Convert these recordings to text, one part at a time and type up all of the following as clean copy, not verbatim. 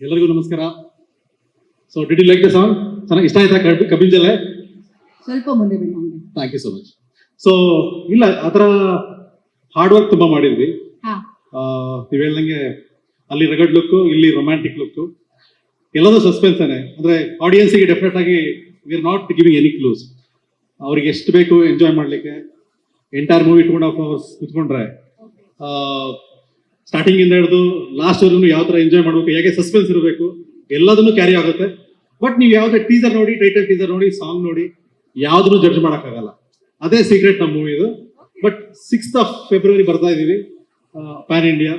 ಎಲ್ಲರಿಗೂ ನಮಸ್ಕಾರ. So did you like the song? ಚೆನ್ನಾಗಿ ಇಷ್ಟ ಆಯ್ತಾ ಕಪಿಲ್ ಜಲ್ಲೆ? ಸ್ವಲ್ಪ ಮುಂದೆ ಬನ್ನಿ. Thank you so much. So ಇಲ್ಲ, ಆ ಥರ ಹಾರ್ಡ್ ವರ್ಕ್ ತುಂಬ ಮಾಡಿದ್ವಿ. ನೀವು ಹೇಳ್ದಂಗೆ ಅಲ್ಲಿ ರಗಡ್ ಲುಕ್ಕು, ಇಲ್ಲಿ ರೊಮ್ಯಾಂಟಿಕ್ ಲುಕ್ಕು, ಎಲ್ಲದೂ ಸಸ್ಪೆನ್ಸೇನೆ. ಅಂದರೆ ಆಡಿಯನ್ಸಿಗೆ ಡೆಫಿನೆಟ್ ಆಗಿ we are not giving any clues. ಅವ್ರಿಗೆ ಎಷ್ಟು ಬೇಕು ಎಂಜಾಯ್ ಮಾಡಲಿಕ್ಕೆ ಎಂಟೈರ್ ಮೂವಿ 2.5 hours ಕುತ್ಕೊಂಡ್ರೆ ಸ್ಟಾರ್ಟಿಂಗ್ ಇಂದ ಹಿಡಿದು ಲಾಸ್ಟ್ ವರೆಗೂ ಯಾವ ಥರ ಎಂಜಾಯ್ ಮಾಡಬೇಕು, ಹೇಗೆ ಸಸ್ಪೆನ್ಸ್ ಇರಬೇಕು, ಎಲ್ಲದನ್ನು ಕ್ಯಾರಿ ಆಗುತ್ತೆ. ಬಟ್ ನೀವು ಯಾವುದೇ ಟೀಸರ್ ನೋಡಿ, ಟೈಟಲ್ ಟೀಸರ್ ನೋಡಿ, ಸಾಂಗ್ ನೋಡಿ, ಯಾವುದನ್ನು ಜಡ್ಜ್ ಮಾಡೋಕ್ಕಾಗಲ್ಲ. ಅದೇ ಸೀಕ್ರೆಟ್ ನಮ್ಮ ಮೂವಿದು. ಬಟ್ 6th February ಬರ್ತಾ ಇದ್ದೀವಿ, ಪ್ಯಾನ್ ಇಂಡಿಯಾ.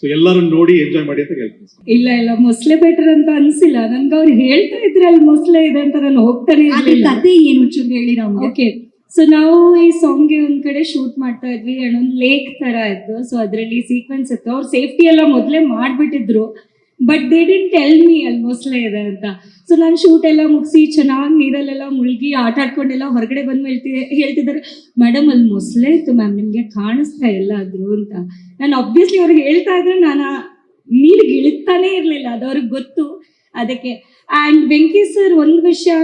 ಸೊ ಎಲ್ಲರೂ ನೋಡಿ ಎಂಜಾಯ್ ಮಾಡಿ ಅಂತ ಹೇಳ್ತೀನಿ. ಇಲ್ಲ ಮೊಸಳೆ ಬೆಟರ್ ಅಂತ ಅನ್ಸಿಲ್ಲ ನನ್ಗೆ. ಅವ್ರು ಹೇಳ್ತಾ ಇದ್ರೆ ಅಲ್ಲಿ ಮೊಸಳೆ ಇದೆ ಅಂತ ನಾನು ಹೋಗ್ತಾನೆ ಇರ್ಲಿಲ್ಲ. ಕತೆ ಏನು ಚೂರು ಹೇಳಿ ನಾವು. ಓಕೆ, ಸೊ ನಾವು ಈ ಸಾಂಗ್ಗೆ ಒಂದ್ ಕಡೆ ಶೂಟ್ ಮಾಡ್ತಾ ಇದ್ವಿ, ಒಂದು ಲೇಕ್ ತರ ಇತ್ತು. ಸೊ ಅದರಲ್ಲಿ ಸೀಕ್ವೆನ್ಸ್ ಇತ್ತು. ಅವ್ರು ಸೇಫ್ಟಿ ಎಲ್ಲ ಮೊದಲೇ ಮಾಡ್ಬಿಟ್ಟಿದ್ರು, but they did tell me ಅಲ್ಲಿ ಮೊಸಳೆ ಇದೆ ಅಂತ. ಸೊ ನಾನು ಶೂಟ್ ಎಲ್ಲ ಮುಗಿಸಿ ಚೆನ್ನಾಗಿ ನೀರಲ್ಲೆಲ್ಲ ಮುಳುಗಿ ಆಟ ಆಡ್ಕೊಂಡೆಲ್ಲ ಹೊರಗಡೆ ಬಂದು ಹೇಳ್ತಿದ್ದಾರೆ, ಮೇಡಮ್ ಅಲ್ಲಿ ಮೊಸಳೆ ಇತ್ತು ಮ್ಯಾಮ್, ನಿಮ್ಗೆ ಕಾಣಿಸ್ತಾ ಎಲ್ಲಾದ್ರು ಅಂತ. ನಾನು ಆಬ್ವಿಯಸ್ಲಿ ಅವ್ರಿಗೆ ಹೇಳ್ತಾ ಇದ್ರೆ ನಾನು ನೀರಿಗೆ ಇಳಿತಾನೆ ಇರ್ಲಿಲ್ಲ, ಅದು ಅವ್ರಿಗೆ ಗೊತ್ತು. ಅದಕ್ಕೆ ಆ್ಯಂಡ್ ವೆಂಕಿ ಸರ್ ಒಂದು ವಿಷಯ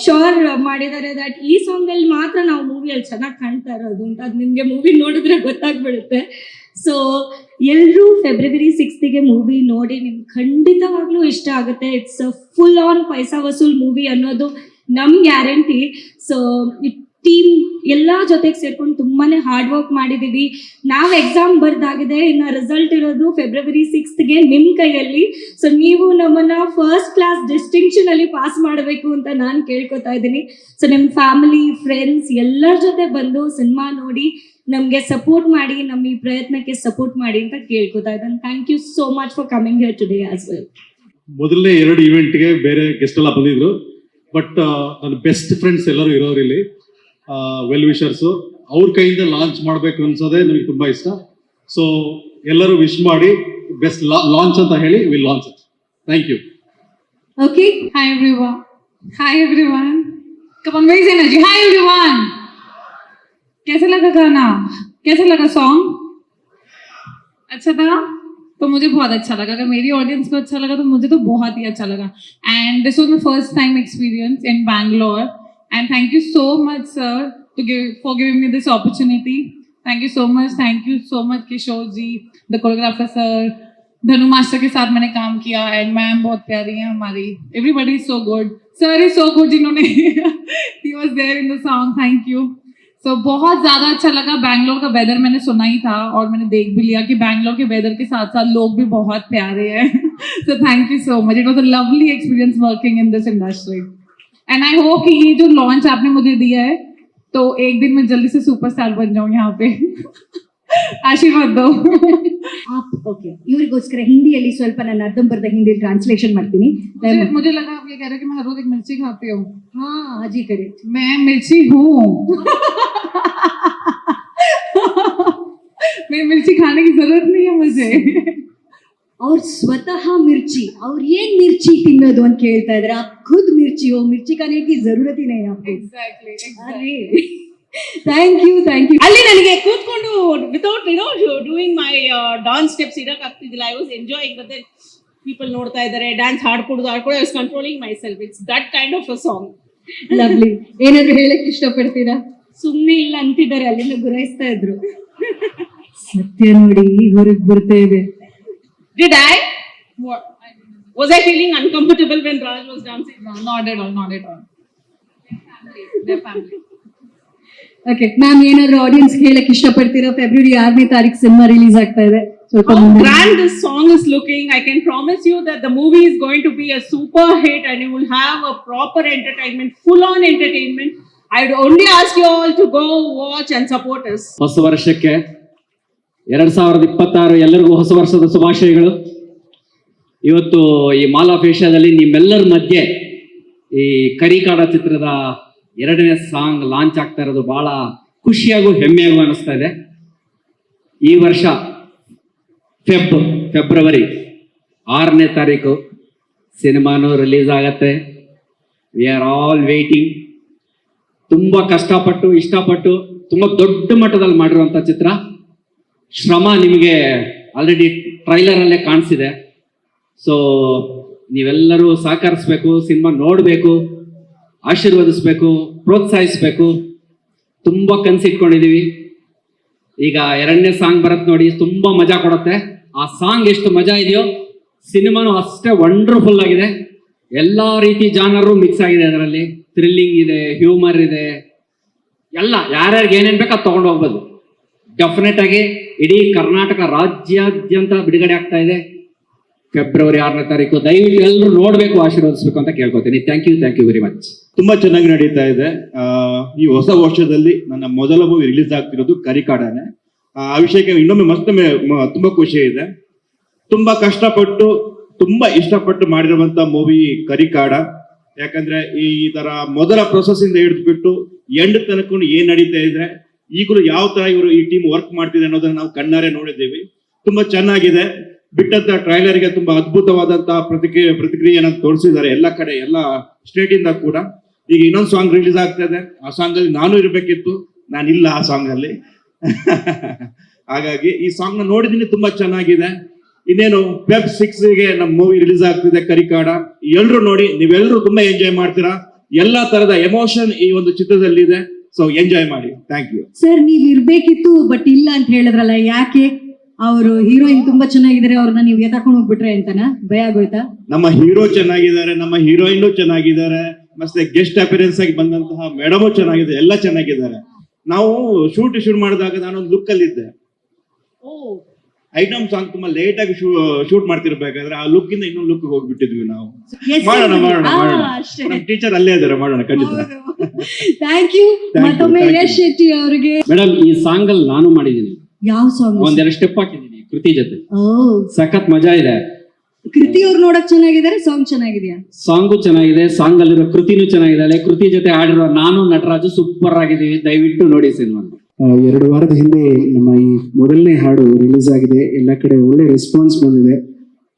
ಶೋರ್ ಮಾಡಿದ್ದಾರೆ, ದಟ್ ಈ ಸಾಂಗ್ ಅಲ್ಲಿ ಮಾತ್ರ ನಾವು ಮೂವಿಯಲ್ಲಿ ಚೆನ್ನಾಗಿ ಕಾಣ್ತಾ ಇರೋದು ಅಂತ. ಅದು ನಿಮ್ಗೆ ಮೂವಿ ನೋಡಿದ್ರೆ ಗೊತ್ತಾಗ್ಬಿಡುತ್ತೆ. ಸೊ ಎಲ್ಲರೂ February 6th ಮೂವಿ ನೋಡಿ, ನಿಮ್ಗೆ ಖಂಡಿತವಾಗ್ಲೂ ಇಷ್ಟ ಆಗುತ್ತೆ. ಇಟ್ಸ್ ಅ ಫುಲ್ ಆನ್ ಪೈಸಾ ವಸೂಲ್ ಮೂವಿ ಅನ್ನೋದು ನಮ್ ಗ್ಯಾರಂಟಿ. ಸೊ ಟೀಮ್ ಎಲ್ಲ ಜೊತೆಗೆ ಸೇರ್ಕೊಂಡು ತುಂಬಾನೇ ಹಾರ್ಡ್ ವರ್ಕ್ ಮಾಡಿದೀವಿ. ನಾವು ಎಕ್ಸಾಮ್ ಬರ್ದಾಗಿದೆ, ಇನ್ನು ರಿಸಲ್ಟ್ ಇರೋದು February 6th ನಿಮ್ ಕೈಯಲ್ಲಿ. ಸೊ ನೀವು ನಮ್ಮನ್ನ ಫಸ್ಟ್ ಕ್ಲಾಸ್ ಡಿಸ್ಟಿಂಕ್ಷನ್ ಅಲ್ಲಿ ಪಾಸ್ ಮಾಡಬೇಕು ಅಂತ ನಾನು ಕೇಳ್ಕೊತಾ ಇದ್ದೀನಿ. ಸೊ ನಿಮ್ ಫ್ಯಾಮಿಲಿ, ಫ್ರೆಂಡ್ಸ್ ಎಲ್ಲರ ಜೊತೆ ಬಂದು ಸಿನಿಮಾ ನೋಡಿ ನಮ್ಗೆ ಸಪೋರ್ಟ್ ಮಾಡಿ, ನಮ್ಮ ಈ ಪ್ರಯತ್ನಕ್ಕೆ ಸಪೋರ್ಟ್ ಮಾಡಿ ಅಂತ ಕೇಳ್ಕೊತಾ ಇದ್ದೀನಿ. Thank you so much for coming here today as well. ಮೊದಲನೇ 2 ಇವೆಂಟ್ಗೆ ಬೇರೆ ಗೆಸ್ಟ್ ಎಲ್ಲ ಬಂದಿದ್ರು, ಬಟ್ ನನ್ನ ಬೆಸ್ಟ್ ಫ್ರೆಂಡ್ಸ್ ಎಲ್ಲರೂ ಇರೋರು ಇಲ್ಲಿ, ವೆಲ್ ವಿಷರ್ಸು. ಅವ್ರ ಕೈಯಿಂದ ಲಾಂಚ್ ಮಾಡಬೇಕು ಅನ್ಸೋದೇ ನನಗೆ ತುಂಬಾ ಇಷ್ಟ. ಸೊ ಎಲ್ಲರೂ ವಿಶ್ ಮಾಡಿ ಬೆಸ್ಟ್ ಲಾಂಚ್ ಅಂತ ಹೇಳಿ will launch it. Thank you. Okay, Hi everyone. Hi everyone. Come on, raise energy. Hi everyone. कैसा लगा गाना? कैसा लगा सॉन्ग? अच्छा था? तो मुझे बहुत अच्छा लगा. अगर मेरी ऑडियंस को अच्छा लगा तो मुझे तो बहुत ही अच्छा लगा. And this was my first time experience in Bangalore. And thank you so much, sir, for giving me this opportunity. Thank you so much. Thank you so much, Kishore ji, the choreographer sir. धनु master के साथ मैंने काम किया and ma'am बहुत प्यारी है हमारी. Everybody is so good. Sir is so good जिन्होंने he was there in the song. Thank you. So बहुत ज़्यादा अच्छा लगा. बैंगलोर का वेदर मैंने सुना ही था और मैंने देख भी लिया कि बैंगलोर के वेदर के साथ साथ लोग भी बहुत प्यारे हैं. So thank you so much. It was a lovely experience working in this industry. And I hope कि ये जो launch आपने मुझे दिया है तो एक दिन मैं जल्दी से सुपरस्टार बन जाऊँ यहाँ पे. ಆಶೀರ್ವಾದ ದೋ. ಓಕೆ, ಇವ್ರಿಗೋಸ್ಕರ ಹಿಂದಿಯಲ್ಲಿ ಸ್ವಲ್ಪ ನಾನು ಅರ್ಧಂಬರ್ಧ ಹಿಂದಿ ಟ್ರಾನ್ಸ್ಲೇಷನ್ ಮಾಡ್ತೀನಿ. मुझे लगा आप ये कह रहे हो कि मैं हर रोज एक मिर्ची खाती हूँ. हाँ, हाजी करेक्ट. मैं मिर्ची हूँ. मैं मिर्ची खाने की जरूरत नहीं है मुझे. ಅವ್ರು ಸ್ವತಃ ಮಿರ್ಚಿ, ಅವ್ರು ಏನ್ ಮಿರ್ಚಿ ತಿನ್ನೋದು ಅಂತ ಕೇಳ್ತಾ ಇದ್ರೆ, आप खुद मिर्ची हो, मिर्ची खाने की जरूरत ही नहीं आपको. Exactly. Thank you. ಅಲ್ಲಿ ನನಗೆ ಕೂತ್ಕೊಂಡು without doing my dance steps ಇರಕ್ ಆಗ್ತಿದ್ದಿಲ್ಲ. I was enjoying. ಮತ್ತೆ ಪೀಪಲ್ ನೋಡ್ತಾ ಇದ್ದಾರೆ, ಡ್ಯಾನ್ಸ್ ಹಾಡ್ಕೊಡೋದು I was controlling myself. It's that kind of a song. Lovely. ಏನಾದ್ರು ಹೇಳಕ್ ಇಷ್ಟಪಡ್ತೀರಾ? ಸುಮ್ನೆ ಇಲ್ಲ ಅಂತಿದ್ದಾರೆ, ಅಲ್ಲಿಂದ ಗುರಾಯಿಸ್ತಾ ಇದ್ರು. ಸತ್ಯ ನೋಡಿ ಹೊರಗ್ ಬರ್ತಾ ಇದೆ. Did I? What? Was I feeling uncomfortable when Raj was dancing? No, not at all. Their family. Okay ma'am, ಏನಾದ್ರು ಆಡಿಯನ್ಸ್ ಹೇಳಕ್ ಇಷ್ಟಪಡ್ತೀರಾ? February 6ನೇ ತಾರೀಕು ಸಿನಿಮಾ ರಿಲೀಸ್ ಆಗ್ತಾ ಇದೆ. ಸ್ವಲ್ಪ How grand this song is looking. I can promise you that the movie is going to be a super hit and you will have a proper entertainment, full on entertainment. I would only ask you all to go watch and support us. ಹೊಸ ವರ್ಷಕ್ಕೆ 2026 ಎಲ್ಲರಿಗೂ ಹೊಸ ವರ್ಷದ ಶುಭಾಶಯಗಳು. ಇವತ್ತು ಈ mall of ಏಷ್ಯಾದಲ್ಲಿ ನಿಮ್ಮೆಲ್ಲರ ಮಧ್ಯೆ ಈ ಕರಿಕಾಡ ಚಿತ್ರದ 2ನೇ ಸಾಂಗ್ ಲಾಂಚ್ ಆಗ್ತಾ ಇರೋದು ಬಹಳ ಖುಷಿಯಾಗೂ ಹೆಮ್ಮೆಯಾಗೂ ಅನಿಸ್ತಾ ಇದೆ. ಈ ವರ್ಷ February 6ನೇ ತಾರೀಕು ಸಿನಿಮಾನು ರಿಲೀಸ್ ಆಗತ್ತೆ. We are all waiting. ತುಂಬ ಕಷ್ಟಪಟ್ಟು ಇಷ್ಟಪಟ್ಟು ತುಂಬ ದೊಡ್ಡ ಮಟ್ಟದಲ್ಲಿ ಮಾಡಿರುವಂಥ ಚಿತ್ರ. ಶ್ರಮ ನಿಮಗೆ ಆಲ್ರೆಡಿ ಟ್ರೈಲರಲ್ಲೇ ಕಾಣಿಸಿದೆ. ಸೊ ನೀವೆಲ್ಲರೂ ಸಹಕರಿಸ್ಬೇಕು, ಸಿನಿಮಾ ನೋಡಬೇಕು, ಆಶೀರ್ವದಿಸ್ಬೇಕು, ಪ್ರೋತ್ಸಾಹಿಸ್ಬೇಕು. ತುಂಬ ಕನಸಿಟ್ಕೊಂಡಿದ್ದೀವಿ. ಈಗ 2ನೇ ಸಾಂಗ್ ಬರತ್ ನೋಡಿ, ತುಂಬಾ ಮಜಾ ಕೊಡುತ್ತೆ. ಆ ಸಾಂಗ್ ಎಷ್ಟು ಮಜಾ ಇದೆಯೋ ಸಿನಿಮಾನು ಅಷ್ಟೇ ವಂಡರ್ಫುಲ್ ಆಗಿದೆ. ಎಲ್ಲಾ ರೀತಿ ಜಾನರು ಮಿಕ್ಸ್ ಆಗಿದೆ ಅದರಲ್ಲಿ. ಥ್ರಿಲ್ಲಿಂಗ್ ಇದೆ, ಹ್ಯೂಮರ್ ಇದೆ, ಎಲ್ಲ ಯಾರ್ಯಾರಿಗೆ ಏನೇನ್ ಬೇಕು ಅದು ತಗೊಂಡು ಹೋಗ್ಬೋದು. ಡೆಫಿನೆಟ್ ಆಗಿ ಇಡೀ ಕರ್ನಾಟಕ ರಾಜ್ಯಾದ್ಯಂತ ಬಿಡುಗಡೆ ಆಗ್ತಾ ಇದೆ ಫೆಬ್ರವರಿ 6ನೇ ತಾರೀಕು. ದಯವಿಟ್ಟು ಎಲ್ಲರೂ ನೋಡ್ಬೇಕು, ಆಶೀರ್ವದಿಸ್ಬೇಕು ಅಂತ ಕೇಳ್ಕೊತೀನಿ. Thank you very much. ತುಂಬಾ ಚೆನ್ನಾಗಿ ನಡೀತಾ ಇದೆ. ಈ ಹೊಸ ವರ್ಷದಲ್ಲಿ ನನ್ನ ಮೊದಲ ಮೂವಿ ರಿಲೀಸ್ ಆಗ್ತಿರೋದು ಕರಿಕಾಡನೆ. ಆ ವಿಷಯಕ್ಕೆ ಇನ್ನೊಮ್ಮೆ ಮತ್ತೊಮ್ಮೆ ತುಂಬಾ ಖುಷಿ ಇದೆ. ತುಂಬಾ ಕಷ್ಟಪಟ್ಟು ತುಂಬಾ ಇಷ್ಟಪಟ್ಟು ಮಾಡಿರುವಂತ ಮೂವಿ ಕರಿಕಾಡ. ಯಾಕಂದ್ರೆ ಈ ತರ ಮೊದಲ ಪ್ರೊಸೆಸ್ ಇಂದ ಹಿಡಿದ್ಬಿಟ್ಟು ಎಂಡ್ ತನಕ ಏನ್ ನಡೀತಾ ಇದ್ರೆ ಈಗಲೂ ಯಾವ ತರ ಇವರು ಈ ಟೀಮ್ ವರ್ಕ್ ಮಾಡ್ತಿದೆ ಅನ್ನೋದನ್ನ ನಾವು ಕಣ್ಣಾರೆ ನೋಡಿದ್ದೀವಿ. ತುಂಬಾ ಚೆನ್ನಾಗಿದೆ. ಬಿಟ್ಟಂತ ಟ್ರೈಲರ್ಗೆ ತುಂಬಾ ಅದ್ಭುತವಾದಂತಹ ಪ್ರತಿಕ್ರಿಯೆಯನ್ನು ತೋರಿಸಿದ್ದಾರೆ ಎಲ್ಲ ಕಡೆ, ಎಲ್ಲ ಸ್ಟೇಟ್ ಇಂದ ಕೂಡ. ಈಗ ಇನ್ನೊಂದು ಸಾಂಗ್ ರಿಲೀಸ್ ಆಗ್ತದೆ. ಆ ಸಾಂಗ್ ಅಲ್ಲಿ ನಾನು ಇರ್ಬೇಕಿತ್ತು, ನಾನಿಲ್ಲ ಆ ಸಾಂಗ್ ಅಲ್ಲಿ. ಹಾಗಾಗಿ ಈ ಸಾಂಗ್ ನ ನೋಡಿದೀನಿ, ತುಂಬಾ ಚೆನ್ನಾಗಿದೆ. ಇನ್ನೇನು Feb 6ಗೆ ನಮ್ಮ ಮೂವಿ ರಿಲೀಸ್ ಆಗ್ತಿದೆ ಕರಿಕಾಡ. ಎಲ್ರು ನೋಡಿ, ನೀವೆಲ್ಲರೂ ತುಂಬಾ ಎಂಜಾಯ್ ಮಾಡ್ತೀರಾ. ಎಲ್ಲಾ ತರದ ಎಮೋಷನ್ ಈ ಒಂದು ಚಿತ್ರದಲ್ಲಿ ಇದೆ. ಸೊ ಎಂಜಾಯ್ ಮಾಡಿ. Thank you. ಸರ್, ನೀವ್ ಇರ್ಬೇಕಿತ್ತು ಬಟ್ ಇಲ್ಲ ಅಂತ ಹೇಳಿದ್ರಲ್ಲ, ಯಾಕೆ? ಅವರು ಹೀರೋಯಿನ್ ತುಂಬಾ ಚೆನ್ನಾಗಿದ್ದಾರೆ, ಅವ್ರನ್ನ ನೀವು ಎತ್ತಾಕೊಂಡು ಹೋಗ್ಬಿಟ್ರೆ ಅಂತನಾ? ಭಯ ಆಗೋಯ್ತಾ? ನಮ್ಮ ಹೀರೋ ಚೆನ್ನಾಗಿದ್ದಾರೆ, ನಮ್ಮ ಹೀರೋಯಿನ್ ಚೆನ್ನಾಗಿದ್ದಾರೆ, ಮತ್ತೆ ಗೆಸ್ಟ್ ಅಪಿಯರೆನ್ಸ್ ಆಗಿ ಬಂದಂತಹ ಮೇಡಮು ಚೆನ್ನಾಗಿದೆ, ಎಲ್ಲ ಚೆನ್ನಾಗಿದ್ದಾರೆ. ನಾವು ಶೂಟ್ ಮಾಡಿದಾಗ ನಾನೊಂದು ಲುಕ್ ಅಲ್ಲಿ ಇದ್ದೆ. ಐಟಮ್ ಸಾಂಗ್ ತುಂಬಾ ಲೇಟ್ ಆಗಿ ಶೂಟ್ ಮಾಡ್ತಿರ್ಬೇಕಾದ್ರೆ ಆ ಲುಕ್ ಇಂದ ಇನ್ನೊಂದು ಲುಕ್ ಹೋಗ್ಬಿಟ್ಟಿದ್ವಿ ನಾವು. ಮಾಡೋಣ ನಮ್ಮ ಟೀಚರ್ ಅಲ್ಲೇ ಇದ್ದಾರೆ, ಮಾಡೋಣ ಖಂಡಿತ. ಥ್ಯಾಂಕ್ ಯು ಮತ್ತೊಮ್ಮೆ ಯಶ್ ಶೆಟ್ಟಿ ಅವರಿಗೆ. ಮೇಡಮ್, ಈ ಸಾಂಗ್ ಅಲ್ಲಿ ನಾನು ಮಾಡಿದ್ದೀನಿ. ಯಾವ ಸಾಂಗ್? ಒಂದೆರಡು ಸ್ಟೆಪ್ ಹಾಕಿದ್ದೀನಿ ಕೃತಿ ಜೊತೆ. ಓ, ಸಖತ್ ಮಜಾ ಇದೆ. ಕೃತಿ ಅವ್ರು ನೋಡಕ್ ಚೆನ್ನಾಗಿದ್ದಾರೆ, ಸಾಂಗ್ ಚೆನ್ನಾಗಿದ್ಯಾ? ಸಾಂಗು ಚೆನ್ನಾಗಿದೆ, ಸಾಂಗ್ ಅಲ್ಲಿರೋ ಕೃತಿನೂ ಚೆನ್ನಾಗಿದ್ದಾಳೆ. ಕೃತಿ ಜೊತೆ ಆಡಿರೋ ನಾನು ನಟರಾಜು ಸೂಪರ್ ಆಗಿದ್ದೀವಿ. ದಯವಿಟ್ಟು ನೋಡಿ ಸಿನಿಮಾ. 2 ವಾರದ ಹಿಂದೆ ನಮ್ಮ ಈ ಮೊದಲನೇ ಹಾಡು ರಿಲೀಸ್ ಆಗಿದೆ. ಎಲ್ಲ ಕಡೆ ಒಳ್ಳೆ ರೆಸ್ಪಾನ್ಸ್ ಬಂದಿದೆ,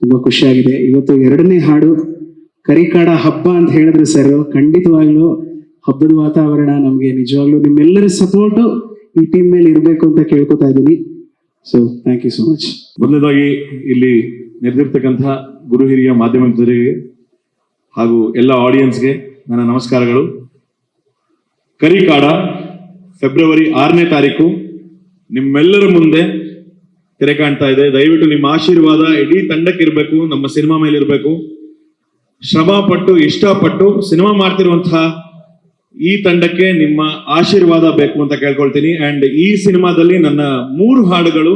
ತುಂಬಾ ಖುಷಿಯಾಗಿದೆ. ಇವತ್ತು 2ನೇ ಹಾಡು ಕರಿಕಾಡ ಹಬ್ಬ ಅಂತ ಹೇಳಿದ್ರೆ ಸರ್, ಖಂಡಿತವಾಗ್ಲೂ ಹಬ್ಬದ ವಾತಾವರಣ ನಮ್ಗೆ ನಿಜವಾಗ್ಲೂ ನಿಮ್ಮೆಲ್ಲರ ಸಪೋರ್ಟ್ ಈ ಟೀಮ್ ಮೇಲೆ ಇರಬೇಕು ಅಂತ ಕೇಳ್ಕೊತಾ ಇದ್ದೀನಿ. So thank you so much. ಮೊದಲನೇದಾಗಿ ಇಲ್ಲಿ ನೆರೆದಿರ್ತಕ್ಕಂತಹ ಗುರು ಹಿರಿಯ ಮಾಧ್ಯಮ ಮಿತ್ರರಿಗೆ ಹಾಗೂ ಎಲ್ಲ ಆಡಿಯನ್ಸ್ಗೆ ನನ್ನ ನಮಸ್ಕಾರಗಳು. ಕರಿಕಾಡ ಫೆಬ್ರವರಿ 6ನೇ ತಾರೀಕು ನಿಮ್ಮೆಲ್ಲರ ಮುಂದೆ ತೆರೆ ಕಾಣ್ತಾ ಇದೆ. ದಯವಿಟ್ಟು ನಿಮ್ಮ ಆಶೀರ್ವಾದ ಇಡೀ ತಂಡಕ್ಕೆ ಇರಬೇಕು, ನಮ್ಮ ಸಿನಿಮಾ ಮೇಲೆ ಇರಬೇಕು. ಶ್ರಮ ಪಟ್ಟು ಇಷ್ಟಪಟ್ಟು ಸಿನಿಮಾ ಮಾಡ್ತಿರುವಂತಹ ಈ ತಂಡಕ್ಕೆ ನಿಮ್ಮ ಆಶೀರ್ವಾದ ಬೇಕು ಅಂತ ಕೇಳ್ಕೊಳ್ತೀನಿ. ಅಂಡ್ ಈ ಸಿನಿಮಾದಲ್ಲಿ ನನ್ನ 3 ಹಾಡುಗಳು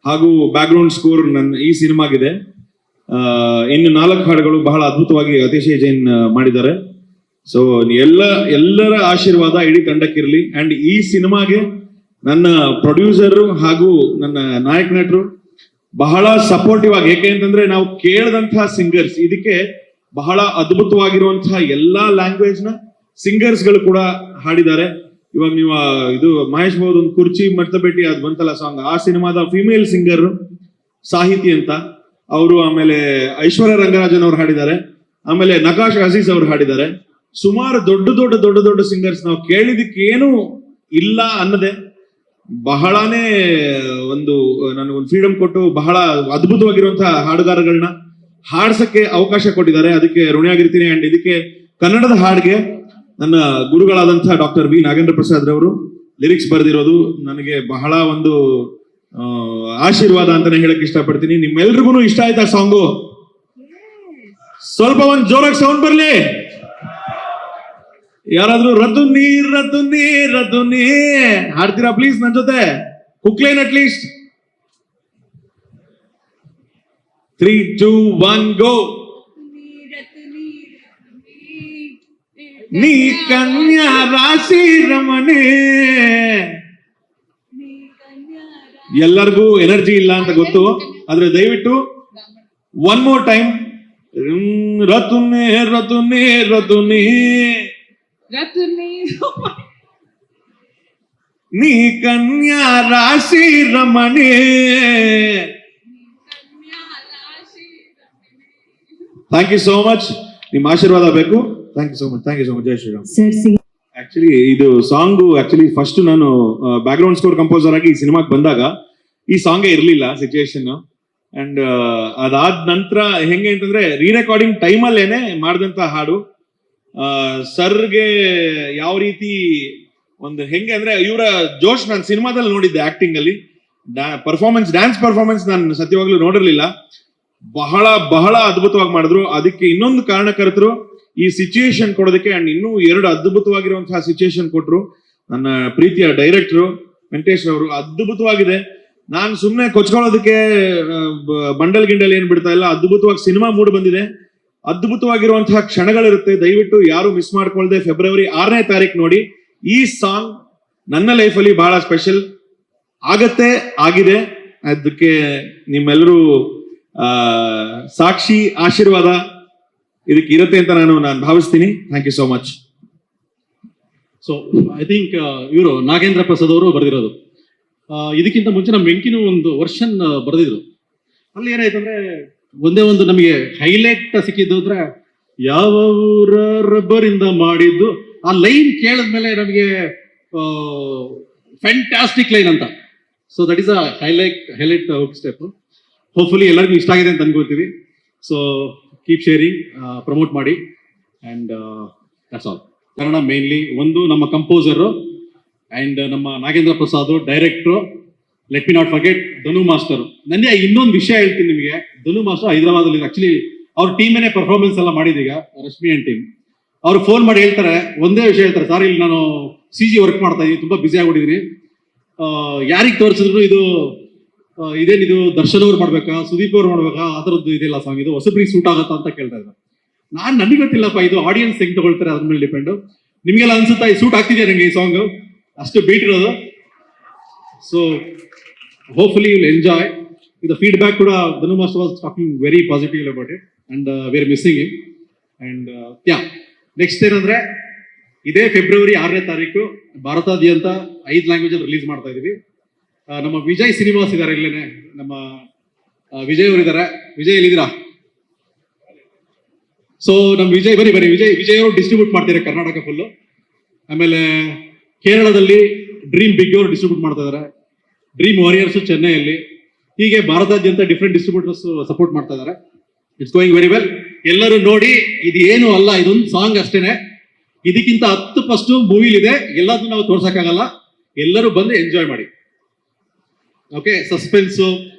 ಹಾಗೂ ಬ್ಯಾಕ್ಗ್ರೌಂಡ್ ಸ್ಕೋರ್ ನನ್ನ ಈ ಸಿನಿಮಾಗಿದೆ. ಇನ್ನು 4 ಹಾಡುಗಳು ಬಹಳ ಅದ್ಭುತವಾಗಿ ಅತಿಶಯ ಜೈನ್ ಮಾಡಿದ್ದಾರೆ. ಸೊ ಎಲ್ಲರ ಆಶೀರ್ವಾದ ಇಡೀ ತಂಡಕ್ಕಿರಲಿ. ಅಂಡ್ ಈ ಸಿನಿಮಾಗೆ ನನ್ನ ಪ್ರೊಡ್ಯೂಸರ್ ಹಾಗೂ ನನ್ನ ನಾಯಕ ನಟರು ಬಹಳ ಸಪೋರ್ಟಿವ್ ಆಗಿ, ಯಾಕೆ ಅಂತಂದ್ರೆ ನಾವು ಕೇಳದಂತಹ ಸಿಂಗರ್ಸ್, ಇದಕ್ಕೆ ಬಹಳ ಅದ್ಭುತವಾಗಿರುವಂತಹ ಎಲ್ಲಾ ಲ್ಯಾಂಗ್ವೇಜ್ ನ ಸಿಂಗರ್ಸ್ ಗಳು ಕೂಡ ಹಾಡಿದ್ದಾರೆ. ಇವಾಗ ನೀವು ಇದು ಮಹೇಶ್ ಬಾಬು ಒಂದು ಕುರ್ಚಿ ಮರ್ತಬೇಟಿ ಅದು ಬಂತಲ್ಲ ಸಾಂಗ್, ಆ ಸಿನಿಮಾದ ಫಿಮೇಲ್ ಸಿಂಗರ್ ಸಾಹಿತಿ ಅಂತ ಅವರು, ಆಮೇಲೆ ಐಶ್ವರ್ಯ ರಂಗರಾಜನ್ ಅವ್ರು ಹಾಡಿದ್ದಾರೆ, ಆಮೇಲೆ ನಕಾಶ್ ಅಜೀಜ್ ಅವ್ರು ಹಾಡಿದ್ದಾರೆ. ಸುಮಾರು ದೊಡ್ಡ ಸಿಂಗರ್ಸ್ ನಾವು ಕೇಳಿದಕ್ಕೆ ಏನು ಇಲ್ಲ ಅನ್ನದೆ ಬಹಳನೇ ನನಗೊಂದು ಫ್ರೀಡಮ್ ಕೊಟ್ಟು ಬಹಳ ಅದ್ಭುತವಾಗಿರುವಂತಹ ಹಾಡುಗಾರಗಳನ್ನ ಹಾಡ್ಸಕ್ಕೆ ಅವಕಾಶ ಕೊಟ್ಟಿದ್ದಾರೆ. ಅದಕ್ಕೆ ಋಣಿಯಾಗಿರ್ತೀನಿ. ಅಂಡ್ ಇದಕ್ಕೆ ಕನ್ನಡದ ಹಾಡಿಗೆ ನನ್ನ ಗುರುಗಳಾದಂತಹ ಡಾಕ್ಟರ್ ವಿ ನಾಗೇಂದ್ರ ಪ್ರಸಾದ್ ರವರು ಲಿರಿಕ್ಸ್ ಬರೆದಿರೋದು ನನಗೆ ಬಹಳ ಒಂದು ಆಶೀರ್ವಾದ ಅಂತಾನೆ ಹೇಳಕ್ ಇಷ್ಟಪಡ್ತೀನಿ. ನಿಮ್ಮೆಲ್ರಿಗೂ ಇಷ್ಟ ಆಯ್ತಾ ಸಾಂಗು? ಸ್ವಲ್ಪ ಒಂದು ಜೋರಾಗಿ ಸೌಂಡ್ ಬರ್ಲಿ. ಯಾರಾದ್ರೂ ರತು ನೀ ಹಾಡ್ತೀರಾ ಪ್ಲೀಸ್ ನನ್ನ ಜೊತೆ? ಕುಕ್ಲೇನ್ ಅಟ್ ಲೀಸ್ಟ್. 3, 2, 1 ಗೋ. ನೀ ಕನ್ಯಾ ರಾಶಿ ರಮಣೆ. ಎಲ್ಲರಿಗೂ ಎನರ್ಜಿ ಇಲ್ಲ ಅಂತ ಗೊತ್ತು, ಆದ್ರೆ ದಯವಿಟ್ಟು ಒನ್ ಮೋರ್ ಟೈಮ್. ರತುನೇ ನೀ ಕನ್ಯಾ ರಾಶಿ ರಮಣೆ. Thank you so much. ನಿಮ್ಮ ಆಶೀರ್ವಾದ ಬೇಕು. Thank you so much. ಜೈ ಶ್ರೀರಾಮ್. ಆಕ್ಚುಲಿ ಇದು ಸಾಂಗ್ ಫಸ್ಟ್ ನಾನು ಬ್ಯಾಕ್ ಗ್ರೌಂಡ್ ಸ್ಕೋರ್ ಕಂಪೋಸರ್ ಆಗಿ ಈ ಸಿನಿಮಾಗೆ ಬಂದಾಗ ಈ ಸಾಂಗೇ ಇರಲಿಲ್ಲ ಸಿಚುಯೇಷನ್. ಅಂಡ್ ಅದಾದ ನಂತರ ಹೆಂಗೆ ಅಂತಂದ್ರೆ ರೀ ರೆಕಾರ್ಡಿಂಗ್ ಟೈಮಲ್ಲೇನೆ ಮಾಡಿದಂತ ಹಾಡು. ಸರ್ಗೆ ಯಾವ ರೀತಿ ಒಂದು ಹೆಂಗೆ ಅಂದ್ರೆ ಇವರ ಜೋಶ್ ನಾನು ಸಿನಿಮಾದಲ್ಲಿ ನೋಡಿದ್ದೆ, ಆಕ್ಟಿಂಗ್ ಅಲ್ಲಿ ಡ್ಯಾನ್ಸ್ ಪರ್ಫಾರ್ಮೆನ್ಸ್ ನಾನು ಸತ್ಯವಾಗ್ಲೂ ನೋಡಿರ್ಲಿಲ್ಲ. ಬಹಳ ಬಹಳ ಅದ್ಭುತವಾಗಿ ಮಾಡಿದ್ರು. ಅದಕ್ಕೆ ಇನ್ನೊಂದು ಕಾರಣಕರ್ತರು ಈ ಸಿಚುಯೇಷನ್ ಕೊಡೋದಕ್ಕೆ, ಅಂಡ್ ಇನ್ನೂ 2 ಅದ್ಭುತವಾಗಿರುವಂತಹ ಸಿಚುಯೇಷನ್ ಕೊಟ್ರು ನನ್ನ ಪ್ರೀತಿಯ ಡೈರೆಕ್ಟ್ರು ವೆಂಕಟೇಶ್ ಅವರು. ಅದ್ಭುತವಾಗಿದೆ. ನಾನು ಸುಮ್ಮನೆ ಕೊಚ್ಕೊಳ್ಳೋದಕ್ಕೆ ಬಂಡಲ್ ಗಿಂಡಲ್ ಏನ್ ಬಿಡ್ತಾ ಇಲ್ಲ. ಅದ್ಭುತವಾಗಿ ಸಿನಿಮಾ ಮೂಡ್ ಬಂದಿದೆ. ಅದ್ಭುತವಾಗಿರುವಂತಹ ಕ್ಷಣಗಳಿರುತ್ತೆ. ದಯವಿಟ್ಟು ಯಾರು ಮಿಸ್ ಮಾಡ್ಕೊಳ್ದೆ ಫೆಬ್ರವರಿ 6ನೇ ತಾರೀಕು ನೋಡಿ. ಈ ಸಾಂಗ್ ನನ್ನ ಲೈಫಲ್ಲಿ ಬಹಳ ಸ್ಪೆಷಲ್ ಆಗತ್ತೆ, ಆಗಿದೆ. ಅದಕ್ಕೆ ನಿಮ್ಮೆಲ್ಲರೂ ಸಾಕ್ಷಿ ಆಶೀರ್ವಾದ ಇದಕ್ಕೆ ಇರುತ್ತೆ ಅಂತ ನಾನು ಭಾವಿಸ್ತೀನಿ. Thank you so much. So I think ಇವರು ನಾಗೇಂದ್ರ ಪ್ರಸಾದ್ ಅವರು ಬರೆದಿರೋದು. ಇದಕ್ಕಿಂತ ಮುಂಚೆ ನಮ್ಮ ವೆಂಕಿನೂ ಒಂದು ವರ್ಷನ್ ಬರೆದಿದ್ರು. ಅಲ್ಲಿ ಏನಾಯ್ತು ಅಂದ್ರೆ ಒಂದೇ ಒಂದು ನಮಗೆ ಹೈಲೈಟ್ ಸಿಕ್ಕಿದ್ದು ಅಂದ್ರೆ ಯಾವ ಊರ ರಬ್ಬರಿಂದ ಮಾಡಿದ್ದು. ಆ ಲೈನ್ ಕೇಳಿದ್ಮೇಲೆ ನಮಗೆ ಫ್ಯಾಂಟಾಸ್ಟಿಕ್ ಲೈನ್ ಅಂತ. So that is a highlight step. Hopefully ಎಲ್ಲರಿಗೂ ಇಷ್ಟ ಆಗಿದೆ ಅಂತ ಅನ್ಕೋತೀವಿ. ಸೊ ಕೀಪ್ ಶೇರಿಂಗ್, ಪ್ರಮೋಟ್ ಮಾಡಿ, and that's all. Kannada mainly ಒಂದು ನಮ್ಮ ಕಂಪೋಸರು ಆ್ಯಂಡ್ ನಮ್ಮ Nagendra Prasad director. Let me not forget Dhanu master. ನನಗೆ ಇನ್ನೊಂದು ವಿಷಯ ಹೇಳ್ತೀನಿ ನಿಮಗೆ. ಧನು ಮಾಸ್ಟರ್ ಹೈದರಾಬಾದಲ್ಲಿ ಆಕ್ಚುಲಿ ಅವ್ರ ಟೀಮೇನೆ ಪರ್ಫಾರ್ಮೆನ್ಸ್ ಎಲ್ಲ ಮಾಡಿದೀಗ, ರಶ್ಮಿ ಅಂಡ್ ಟೀಮ್. ಅವ್ರು ಫೋನ್ ಮಾಡಿ ಹೇಳ್ತಾರೆ, ಒಂದೇ ವಿಷಯ ಹೇಳ್ತಾರೆ, ಸರ್ ಇಲ್ಲಿ ನಾನು CG ವರ್ಕ್ ಮಾಡ್ತಾ ಇದ್ದೀನಿ, ತುಂಬಾ ಬ್ಯುಸಿ ಆಗ್ಬಿಟ್ಟಿದ್ದೀನಿ. ಯಾರಿಗೆ ತೋರಿಸಿದ್ರು ಇದೇನಿದು ದರ್ಶನ್ ಅವ್ರು ಮಾಡ್ಬೇಕಾ, ಸುದೀಪ್ ಅವ್ರು ಮಾಡ್ಬೇಕಾ, ಆ ಥರದ್ದು ಇದೆಲ್ಲ ಸಾಂಗ್, ಇದು ಹೊಸಬ್ರಿಗೆ ಸೂಟ್ ಆಗುತ್ತಾ ಅಂತ ಕೇಳ್ತಾ ಇದ್ದಾರೆ. ನನಗೆ ಗೊತ್ತಿಲ್ಲಪ್ಪ, ಇದು ಆಡಿಯನ್ಸ್ ಹೆಂಗ್ ತಗೊಳ್ತಾರೆ ಅದ್ರ ಮೇಲೆ ಡಿಪೆಂಡು. ನಿಮ್ಗೆಲ್ಲ ಅನ್ಸುತ್ತಾ ಈ ಸೂಟ್ ಆಗ್ತಿದೆ ನಂಗೆ ಈ ಸಾಂಗ್, ಅಷ್ಟು ಬೀಟ್ ಇರೋದು. So hopefully will enjoy. ಇದು ಫೀಡ್ಬ್ಯಾಕ್ ಕೂಡ Dhanu master was talking very positive about it and we are missing it. And next ಏನಂದ್ರೆ ಇದೇ ಫೆಬ್ರವರಿ 6ನೇ ತಾರೀಕು ಭಾರತಾದ್ಯಂತ 5 ಲ್ಯಾಂಗ್ವೇಜ್ ಅಲ್ಲಿ ರಿಲೀಸ್ ಮಾಡ್ತಾ ಇದೀವಿ. ನಮ್ಮ ವಿಜಯ್ ಸಿನಿಮಾಸ್ ಇದಾರೆ, ಇಲ್ಲೇನೆ ನಮ್ಮ ವಿಜಯ್ ಅವರು ಇದಾರೆ. ವಿಜಯ್ ಎಲ್ಲಿದ್ದೀರಾ? ಸೊ ನಮ್ಮ ವಿಜಯ್ ಬರೀ ವಿಜಯ್ ಅವರು ಡಿಸ್ಟ್ರಿಬ್ಯೂಟ್ ಮಾಡ್ತಾರೆ ಕರ್ನಾಟಕ ಫುಲ್ಲು. ಆಮೇಲೆ ಕೇರಳದಲ್ಲಿ ಡ್ರೀಮ್ ಬಿಗ್ ಅವರು ಡಿಸ್ಟ್ರಿಬ್ಯೂಟ್ ಮಾಡ್ತಾ ಇದಾರೆ. ಡ್ರೀಮ್ ವಾರಿಯರ್ಸ್ ಚೆನ್ನೈಯಲ್ಲಿ. ಹೀಗೆ ಭಾರತಾದ್ಯಂತ ಡಿಫ್ರೆಂಟ್ ಡಿಸ್ಟ್ರಿಬ್ಯೂಟರ್ಸ್ ಸಪೋರ್ಟ್ ಮಾಡ್ತಾ ಇದಾರೆ. It's going very well. ಎಲ್ಲರೂ ನೋಡಿ, ಇದು ಏನು ಅಲ್ಲ, ಇದೊಂದು ಸಾಂಗ್ ಅಷ್ಟೇನೆ. ಇದಕ್ಕಿಂತ 10% ಮೂವಿಲಿದೆ, ಎಲ್ಲದನ್ನು ನಾವು ತೋರ್ಸಕ್ಕಾಗಲ್ಲ. ಎಲ್ಲರೂ ಬಂದು ಎಂಜಾಯ್ ಮಾಡಿ. Okay, suspense.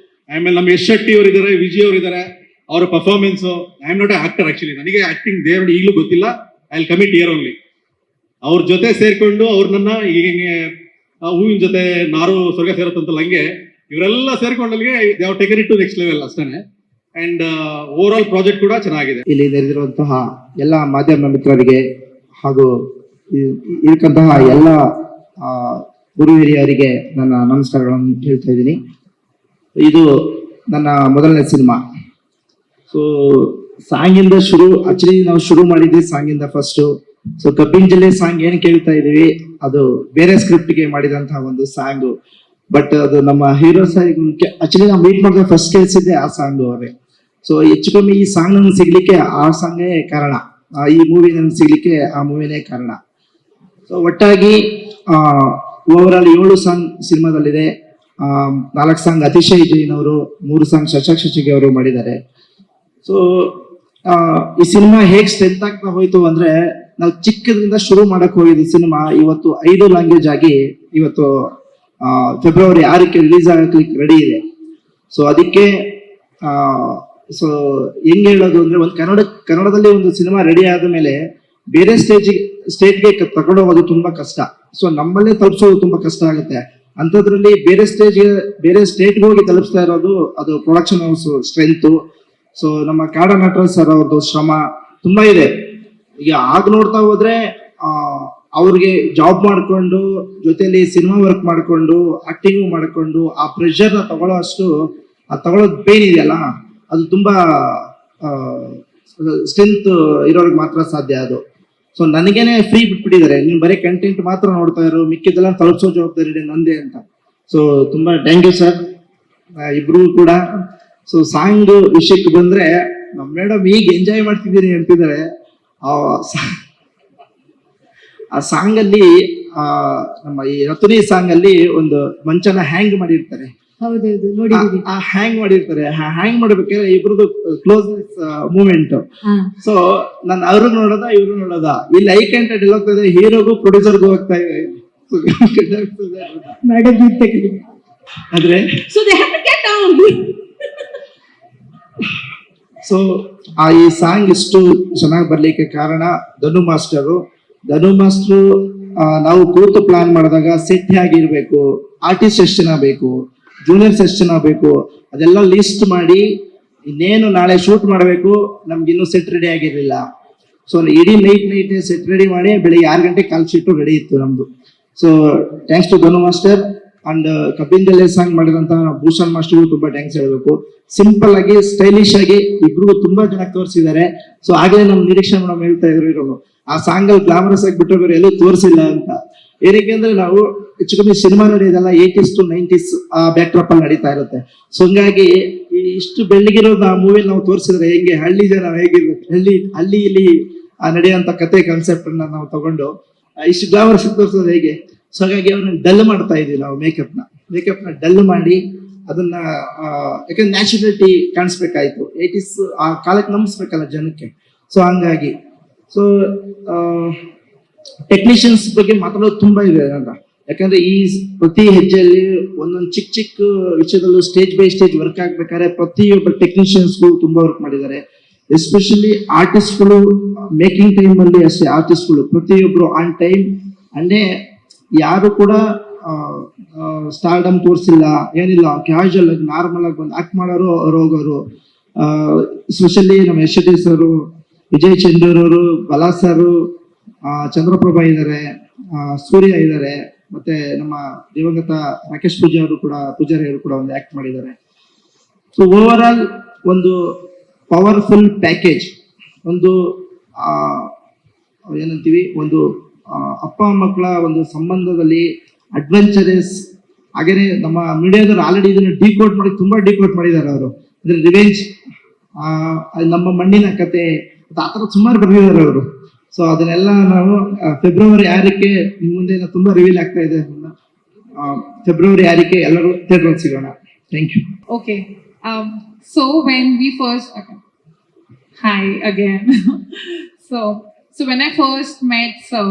ಆಮೇಲೆ ನಮ್ಮ ಯಶ್ ಶೆಟ್ಟಿ ಅವರು ಇದ್ದಾರೆ, ವಿಜಯ್ ಅವರು ಇದ್ದಾರೆ. ಅವರ performance, I am not a actor actually, ನನಗೆ ಆಕ್ಟಿಂಗ್ ದೇವರು ಈಗಲೂ ಗೊತ್ತಿಲ್ಲ. I will commit here only. ಅವ್ರ ಜೊತೆ ಸೇರ್ಕೊಂಡು ಅವ್ರನ್ನ ಈಗ ಹೂವಿನ ಜೊತೆ ನಾರು ಸ್ವರ್ಗ ಸೇರುತ್ತಂತಲ್ಲ, ಹಂಗೆ ಇವರೆಲ್ಲ ಸೇರ್ಕೊಂಡಲ್ಲಿಗೆ they have taken it to next level ಅಷ್ಟೇನೆ. ಅಂಡ್ ಓವರ್ ಆಲ್ ಪ್ರಾಜೆಕ್ಟ್ ಕೂಡ ಚೆನ್ನಾಗಿದೆ. ಇಲ್ಲಿ ನೆರೆದಿರುವಂತಹ ಎಲ್ಲ ಮಾಧ್ಯಮ ಮಿತ್ರರಿಗೆ ಹಾಗೂ ಇರಕ್ಕಂತಹ ಎಲ್ಲ ಗುರು ಹಿರಿಯರಿಗೆ ನನ್ನ ನಮಸ್ಕಾರಗಳನ್ನು ಹೇಳ್ತಾ ಇದ್ದೀನಿ. ಇದು ನನ್ನ ಮೊದಲನೇ ಸಿನಿಮಾ. ಸೊ ಸಾಂಗಿಂದ ಆಕ್ಚುಲಿ ನಾವು ಶುರು ಮಾಡಿದ್ವಿ ಸಾಂಗಿಂದ ಫಸ್ಟ್. ಸೊ ಕಬ್ಬಿನ ಜಿಲ್ಲೆ ಸಾಂಗ್ ಏನ್ ಕೇಳ್ತಾ ಇದೀವಿ, ಅದು ಬೇರೆ ಸ್ಕ್ರಿಪ್ಟ್ಗೆ ಮಾಡಿದಂತಹ ಒಂದು ಸಾಂಗು. ಬಟ್ ಅದು ನಮ್ಮ ಹೀರೋ ಆಕ್ಚುಲಿ ನಾವು ಮೀಟ್ ಮಾಡಿದ ಫಸ್ಟ್ ಕೇಳಿಸಿದ್ದೆ ಆ ಸಾಂಗ್ ಅವರೇ. ಸೊ ಹೆಚ್ಚು ಕಮ್ಮಿ ಈ ಸಾಂಗ್ ನನ್ಗೆ ಸಿಗ್ಲಿಕ್ಕೆ ಆ ಸಾಂಗೇ ಕಾರಣ, ಈ ಮೂವಿ ನನ್ಗೆ ಸಿಗ್ಲಿಕ್ಕೆ ಆ ಮೂವಿನೇ ಕಾರಣ. ಸೊ ಒಟ್ಟಾಗಿ ಓವರ್ ಆಲ್ 7 ಸಾಂಗ್ ಸಿನಿಮಾದಲ್ಲಿದೆ. 4 ಸಾಂಗ್ ಅತಿಶಯ್ ಜೈನ್ ಅವರು, 3 ಸಾಂಗ್ ಶಶಾಂಕ್ ಶಶಿಗೆ ಅವರು ಮಾಡಿದ್ದಾರೆ. ಸೊ ಈ ಸಿನಿಮಾ ಹೇಗ್ ಸ್ಟ್ರೆಂತ್ ಆಗ್ತಾ ಹೋಯ್ತು ಅಂದ್ರೆ, ನಾವು ಚಿಕ್ಕದ್ರಿಂದ ಶುರು ಮಾಡಕ್ ಹೋಗಿದ್ದು ಸಿನಿಮಾ ಇವತ್ತು 5 ಲ್ಯಾಂಗ್ವೇಜ್ ಆಗಿ ಇವತ್ತು ಫೆಬ್ರವರಿ 6ಕ್ಕೆ ರಿಲೀಸ್ ಆಗಕ್ಕೆ ರೆಡಿ ಇದೆ. ಸೊ ಅದಕ್ಕೆ ಸೊ ಹೆಂಗ್ ಹೇಳೋದು ಅಂದ್ರೆ, ಒಂದು ಕನ್ನಡದಲ್ಲಿ ಒಂದು ಸಿನಿಮಾ ರೆಡಿ ಆದ ಮೇಲೆ ಬೇರೆ ಸ್ಟೇಟ್ಗೆ ತಗೊಂಡು ಹೋಗೋದು ತುಂಬಾ ಕಷ್ಟ. ಸೊ ನಮ್ಮಲ್ಲೇ ತಲುಪಿಸೋದು ತುಂಬಾ ಕಷ್ಟ ಆಗುತ್ತೆ. ಅಂಥದ್ರಲ್ಲಿ ಬೇರೆ ಸ್ಟೇಟ್ಗೆ ಹೋಗಿ ತಲುಪಿಸ್ತಾ ಇರೋದು ಅದು ಪ್ರೊಡಕ್ಷನ್ ಹೌಸ್ ಸ್ಟ್ರೆಂತ್. ಸೊ ನಮ್ಮ ಕಾಡ ನಟರಾಜ್ ಸರ್ ಅವ್ರದ್ದು ಶ್ರಮ ತುಂಬಾ ಇದೆ. ಈಗ ಆಗ ನೋಡ್ತಾ ಹೋದ್ರೆ ಅವ್ರಿಗೆ ಜಾಬ್ ಮಾಡ್ಕೊಂಡು ಜೊತೆಲಿ ಸಿನಿಮಾ ವರ್ಕ್ ಮಾಡ್ಕೊಂಡು ಆಕ್ಟಿಂಗ್ ಮಾಡ್ಕೊಂಡು ಆ ಪ್ರೆಷರ್ ನ ತಗೊಳ್ಳೋದು ಪೇನ್ ಇದೆಯಲ್ಲ, ಅದು ತುಂಬಾ ಸ್ಟ್ರೆಂತ್ ಇರೋರಿಗೆ ಮಾತ್ರ ಸಾಧ್ಯ ಅದು. ಸೊ ನನಗೇನೆ ಫ್ರೀ ಬಿಟ್ಬಿಟ್ಟಿದ್ದಾರೆ, ನೀನ್ ಬರೀ ಕಂಟೆಂಟ್ ಮಾತ್ರ ನೋಡ್ತಾ ಇರೋ, ಮಿಕ್ಕಿದೆಲ್ಲ ತಲುಪಿಸೋ ಜವಾಬ್ದಾರಿ ನಂದೇ ಅಂತ. ಸೊ ತುಂಬಾ ಥ್ಯಾಂಕ್ ಯು ಸರ್ ಇಬ್ರು ಕೂಡ. ಸೊ ಸಾಂಗ್ ವಿಷಯಕ್ಕೆ ಬಂದ್ರೆ, ನಮ್ಮ ಮೇಡಮ್ ಈಗ ಎಂಜಾಯ್ ಮಾಡ್ತಿದ್ದೀನಿ ಅಂತಿದ್ದಾರೆ. ಆ ಸಾಂಗ್ ಅಲ್ಲಿ ನಮ್ಮ ಈ ರತುನಿ ಸಾಂಗ್ ಅಲ್ಲಿ ಒಂದು ಮಂಚನ ಹ್ಯಾಂಗ್ ಮಾಡಿರ್ತಾರೆ. ಹೌದೌದು ನೋಡಿದೀವಿ. ಆ ಹ್ಯಾಂಗ್ ಮಾಡಿರ್ತಾರೆ, ಹ್ಯಾಂಗ್ ಮಾಡ್ಬೇಕಾದ್ರೆ ಇಬ್ರದ್ದು ಕ್ಲೋಸ್ನೆಸ್ ಮೂಮೆಂಟ್. ಹಾ. ಸೊ ನಾನು ಅವ್ರಿಗೆ ನೋಡೋದ ಇವ್ರು ನೋಡೋದ, ಇಲ್ಲಿ ಐ ಕ್ಯಾಂಟೆಡ್ ಎಲ್ಲ ಹೋಗ್ತಾ ಇದೆ, ಹೀರೋಗೂ ಪ್ರೊಡ್ಯೂಸರ್ಗೂ ಹೋಗ್ತಾ ಇದೆ. ಆದ್ರೆ So they have to get down. So ಈ ಸಾಂಗ್ ಇಷ್ಟು ಚೆನ್ನಾಗಿ ಬರ್ಲಿಕ್ಕೆ ಕಾರಣ ಧನು ಮಾಸ್ಟರು. ನಾವು ಕೂತು ಪ್ಲಾನ್ ಮಾಡಿದಾಗ ಸೆಟ್ ಆಗಿರ್ಬೇಕು, ಆರ್ಟಿಸ್ಟ್ ಎಷ್ಟು ಜನ ಬೇಕು, ಜೂನಿಯರ್ಸ್ ಎಷ್ಟು ಜನ ಬೇಕು, ಅದೆಲ್ಲ ಲಿಸ್ಟ್ ಮಾಡಿ ಇನ್ನೇನು ನಾಳೆ ಶೂಟ್ ಮಾಡಬೇಕು, ನಮ್ಗೆ ಇನ್ನೂ ಸೆಟ್ ರೆಡಿ ಆಗಿರ್ಲಿಲ್ಲ. ಸೊ ಇಡೀ ನೈಟ್ ಸೆಟ್ ರೆಡಿ ಮಾಡಿ ಬೆಳಿಗ್ಗೆ 6 ಗಂಟೆ ಕಾಲ್ ಶೀಟು ರೆಡಿ ಇತ್ತು ನಮ್ದು. So thanks to Dhanu master and Kapil ದಲೆ ಸಾಂಗ್ ಮಾಡಿದಂತ ಭೂಷಣ್ ಮಾಸ್ಟರ್ಗೂ ತುಂಬಾ ಥ್ಯಾಂಕ್ಸ್ ಹೇಳ್ಬೇಕು. ಸಿಂಪಲ್ ಆಗಿ ಸ್ಟೈಲಿಶ್ ಆಗಿ ಇಬ್ರಿಗೂ ತುಂಬಾ ಚೆನ್ನಾಗಿ ತೋರಿಸಿದ್ದಾರೆ. ಸೊ ಆಗಲೇ ನಮ್ ನಿರೀಕ್ಷೆ ಮೇಡಮ್ ಹೇಳ್ತಾ ಇದ್ರು ಇರೋರು, ಆ ಸಾಂಗ್ ಅಲ್ಲಿ ಗ್ಲಾಮರಸ್ ಆಗಿ ಬಿಟ್ಟರೆ ಬೇರೆ ಎಲ್ಲೂ ತೋರಿಸಿಲ್ಲ ಅಂತ. ಏನಕ್ಕೆ ಅಂದ್ರೆ ನಾವು ಹೆಚ್ಚು ಕಮ್ಮಿ ಸಿನಿಮಾ ನಡೆಯೋದಲ್ಲ 80s to 90s ಆ ಬ್ಯಾಕ್ ಡ್ರಾಪ್ ಅಲ್ಲಿ ನಡೀತಾ ಇರುತ್ತೆ. ಸೊ ಹಂಗಾಗಿ ಇಷ್ಟು ಬೆಳ್ಳಿಗಿರೋದು ಆ ಮೂವಿ ನಾವು ತೋರಿಸಿದ್ರೆ ಹೆಂಗೆ ಹಳ್ಳಿ ಜನ ಹೇಗಿರ್ಬೇಕು, ಅಲ್ಲಿ ಇಲ್ಲಿ ನಡೆಯುವಂತ ಕತೆ ಕಾನ್ಸೆಪ್ಟ್ ಅನ್ನ ನಾವು ತಗೊಂಡು ಇಷ್ಟು ಗ್ಲಾಮರಸ್ ತೋರಿಸೋದು ಹೇಗೆ. ಸೊ ಹಾಗಾಗಿ ಅವ್ರನ್ನ ಡಲ್ ಮಾಡ್ತಾ ಇದೀವಿ ನಾವು, ಮೇಕಪ್ ನ ಡಲ್ ಮಾಡಿ ಅದನ್ನ ಯಾಕಂದ್ರೆ ನ್ಯಾಚುರಲಿಟಿ ಕಾಣಿಸ್ಬೇಕಾಯ್ತು. 80s ಆ ಕಾಲಕ್ಕೆ ನಂಬಿಸ್ಬೇಕಲ್ಲ ಜನಕ್ಕೆ. ಸೊ ಹಂಗಾಗಿ ಸೊ ಟೆಕ್ನಿಷಿಯನ್ಸ್ ಬಗ್ಗೆ ಮಾತಾಡೋದು ತುಂಬಾ ಇದೆ ಅಂತ. ಯಾಕಂದ್ರೆ ಈ ಪ್ರತಿ ಹೆಜ್ಜೆಯಲ್ಲಿ ಒಂದೊಂದು ಚಿಕ್ಕ ವಿಷಯದಲ್ಲೂ ಸ್ಟೇಜ್ ಬೈ ಸ್ಟೇಜ್ ವರ್ಕ್ ಆಗ್ಬೇಕಾದ್ರೆ ಪ್ರತಿಯೊಬ್ಬ ಟೆಕ್ನಿಷಿಯನ್ಸ್ಗಳು ತುಂಬಾ ವರ್ಕ್ ಮಾಡಿದ್ದಾರೆ. ಎಸ್ಪೆಷಲಿ ಆರ್ಟಿಸ್ಟ್ಗಳು ಮೇಕಿಂಗ್ ಟೈಮ್ ಅಲ್ಲಿ ಅಷ್ಟೇ, ಆರ್ಟಿಸ್ಟ್ಗಳು ಪ್ರತಿಯೊಬ್ರು ಆನ್ ಟೈಮ್ ಅಂಡೇ ಯಾರು ಕೂಡ ಸ್ಟಾರ್ಡಮ್ ತೋರಿಸಿಲ್ಲ, ಏನಿಲ್ಲ, ಕ್ಯಾಶುವಲ್ ಆಗಿ ನಾರ್ಮಲ್ ಆಗಿ ಬಂದು ಆಕ್ಟ್ ಮಾಡೋರು ಅವ್ರು ಹೋಗೋರು. ಸ್ಪೆಷಲಿ ನಮ್ಮ ಯಶ್ ಶೆಟ್ಟಿ ಸರ್, ವಿಜಯ್ ಚಂದೂರ್ ಅವರು, ಬಲಾ ಸರ್, ಚಂದ್ರಪ್ರಭಾ ಇದ್ದಾರೆ, ಸೂರ್ಯ ಇದ್ದಾರೆ, ಮತ್ತೆ ನಮ್ಮ ದಿವಂಗತ ರಾಕೇಶ್ ಪೂಜಾರಿ ಅವರು ಕೂಡ ಒಂದು ಆಕ್ಟ್ ಮಾಡಿದ್ದಾರೆ. ಸೊ ಓವರ್ ಆಲ್ ಒಂದು ಪವರ್ಫುಲ್ ಪ್ಯಾಕೇಜ್, ಒಂದು ಏನಂತೀವಿ, ಒಂದು ಅಪ್ಪ ಮಕ್ಕಳ ಒಂದು ಸಂಬಂಧದಲ್ಲಿ ಅಡ್ವೆಂಚರಸ್. ಹಾಗೇನೆ ನಮ್ಮ ಮೀಡಿಯಾದವ್ರು ಆಲ್ರೆಡಿ ಇದನ್ನ ತುಂಬಾ ಡಿಕೋಡ್ ಮಾಡಿದ್ದಾರೆ ಅವರು. ಅಂದ್ರೆ ರಿವೆಂಜ್, ನಮ್ಮ ಮಣ್ಣಿನ ಕತೆ, ಆತರ ಸುಮಾರು ಬರೆದಿದ್ದಾರೆ ಅವರು. ಸೊ ಅದನ್ನೆಲ್ಲ ನಾವು ಫೆಬ್ರವರಿ 6ಕ್ಕೆ ನಿಮ್ ಮುಂದೆ ತುಂಬಾ ರಿವೀಲ್ ಆಗ್ತಾ ಇದೆ. ಫೆಬ್ರವರಿ 6ಕ್ಕೆ ಎಲ್ಲರೂ ಥಿಯೇಟರ್ ಸಿಗೋಣ. Thank you. Okay. So when we first, okay. Hi again. so when I first met sir,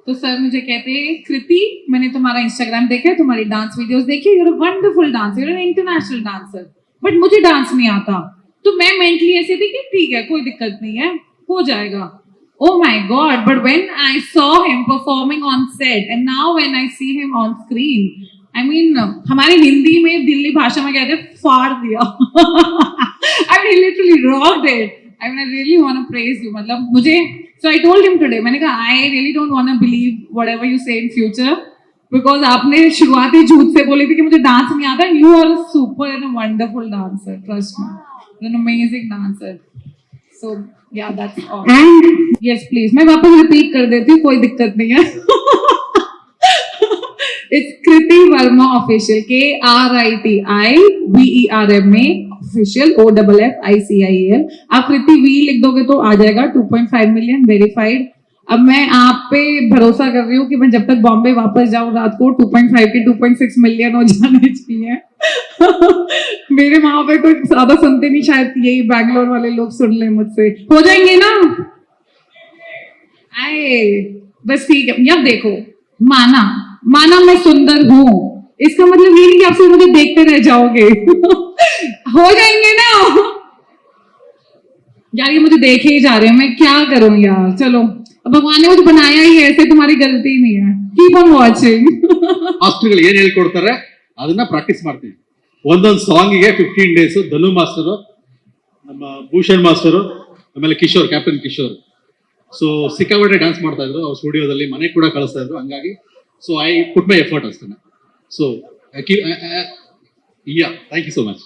तो सर मुझे कहते कृति, मैंने तुम्हारा इंस्टाग्राम देखा, तुम्हारी डांस वीडियोस देखी, you're a wonderful dancer, you're an international dancer, but मुझे डांस नहीं आता. तो मैं मेंटली ऐसे थी कि ठीक है, कोई दिक्कत नहीं है, हो जाएगा. Oh my God! But when I saw him performing on set, and now when I see him on screen, I mean, हमारे हिंदी में दिल्ली भाषा में कहते हैं फाड़ दिया. I mean, he literally rocked it. I mean, I really want to praise you. मतलब मुझे, so I told him today, मैंने कहा I really don't want to believe whatever you say in future, because आपने शुरुआती झूठ से बोली थी कि मुझे डांस नहीं आता. You are a super and a wonderful dancer. Trust me, you're an amazing dancer. So yeah, that's all. And yes, please, मैं वापस repeat कर देती हूँ, कोई दिक्कत नहीं है. It's Kriti Verma official, KRITIVERMA official, OFFICIAL. आप कृति V लिख दोगे तो आ जाएगा. 2.5 मिलियन वेरीफाइड. अब मैं आप पे भरोसा कर रही हूँ कि मैं जब तक बॉम्बे वापस जाऊँ रात को 2.5 के 2.6 मिलियन हो जाने चाहिए. मेरे वहां पे तो ज्यादा सुनते नहीं, शायद यही बैंगलोर वाले लोग सुन ले मुझसे. हो जाएंगे ना? आए बस ठीक है. अब देखो, माना मैं सुंदर हूँ, इसका मतलब ये नहीं कि आप सिर्फ मुझे देखते रह जाओगे. हो जाएंगे ना यार, ये मुझे देखे ही जा रहे हैं, मैं क्या करूं यार. चलो, अब भगवान ने मुझे बनाया ही है ऐसे, तुम्हारी गलती नहीं है. Keep on watching. ಮಾಸ್ಟರ್ಗಳು ಏನ್ ಹೇಳ್ಕೊಡ್ತಾರೆ ಅದನ್ನ ಪ್ರಾಕ್ಟೀಸ್ ಮಾಡ್ತೀವಿ. ಒಂದೊಂದು ಸಾಂಗಿಗೆ 15 ಡೇಸ್. ಧನು ಮಾಸ್ಟರು, ನಮ್ಮ ಭೂಷಣ್ ಮಾಸ್ಟರು, ಆಮೇಲೆ ಕಿಶೋರ್, ಕ್ಯಾಪ್ಟನ್ ಕಿಶೋರ್. ಸೊ ಸಿಕ್ಕಾಪಟ್ಟೆ ಡ್ಯಾನ್ಸ್ ಮಾಡ್ತಾ ಇದ್ರು ಅವ್ರ ಸ್ಟುಡಿಯೋದಲ್ಲಿ, ಮನೆಗೆ ಕೂಡ ಕಳಿಸ್ತಾ ಇದ್ರು. ಹಂಗಾಗಿ so I put my effort ಅಷ್ಟೇ. So yeah, thank you so much.